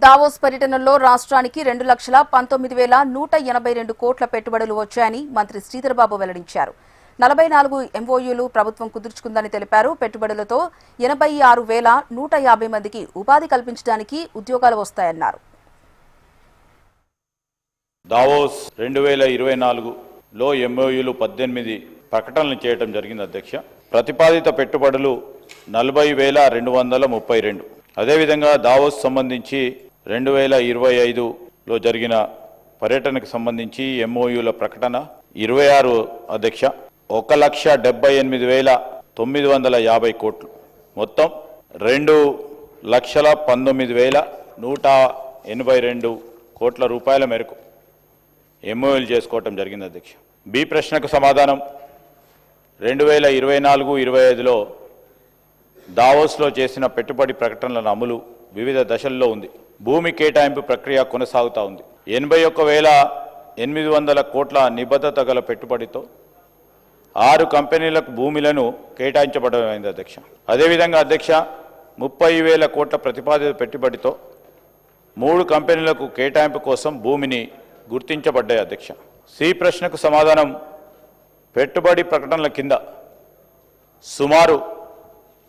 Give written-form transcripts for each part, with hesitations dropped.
Davos పర్యటనలో రాష్ట్రానికి 2,19,182 కోట్ల పెట్టుబడులు వచ్చాయని మంత్రి శ్రీధర్బాబు వెల్లడించారు. 44 ఎంఓయూలు ప్రభుత్వం కుదుర్చుకుందని తెలిపారు. పెట్టుబడులతో 86,150 మందికి ఉపాధి కల్పించడానికి ఉద్యోగాలు వస్తాయన్నారు. దావోస్ 2024లో ఎంఓయూలు 18 ప్రకటనలు చేయడం జరిగింది అధ్యక్ష. ప్రతిపాదిత పెట్టుబడులు 40,232. అదేవిధంగా దావోస్ సంబంధించి 2025లో జరిగిన పర్యటనకు సంబంధించి ఎంఓయూల ప్రకటన 26 అధ్యక్ష. 1,78,950 కోట్లు, మొత్తం 2,19,182 కోట్ల రూపాయల మేరకు ఎంఓయూలు చేసుకోవటం జరిగింది అధ్యక్ష. బి ప్రశ్నకు సమాధానం 2024-25లో దావోస్లో చేసిన పెట్టుబడి ప్రకటనల అమలు వివిధ దశల్లో ఉంది. భూమి కేటాయింపు ప్రక్రియ కొనసాగుతూ ఉంది. 81,800 కోట్ల నిబద్ధత గల పెట్టుబడితో 6 కంపెనీలకు భూములను కేటాయించబడమైంది అధ్యక్ష. అదేవిధంగా అధ్యక్ష 30,000 కోట్ల ప్రతిపాదిత పెట్టుబడితో 3 కంపెనీలకు కేటాయింపు కోసం భూమిని గుర్తించబడ్డాయి అధ్యక్ష. సి ప్రశ్నకు సమాధానం పెట్టుబడి ప్రకటనల కింద సుమారు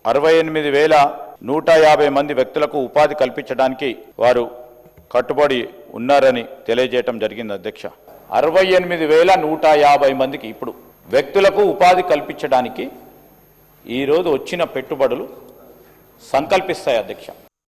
68,150 మంది వ్యక్తులకు ఉపాధి కల్పించడానికి వారు కట్టుబడి ఉన్నారని తెలియజేయటం జరిగింది అధ్యక్ష. 68,150 మందికి ఇప్పుడు వ్యక్తులకు ఉపాధి కల్పించడానికి ఈరోజు వచ్చిన పెట్టుబడులు సంకల్పిస్తాయి అధ్యక్ష.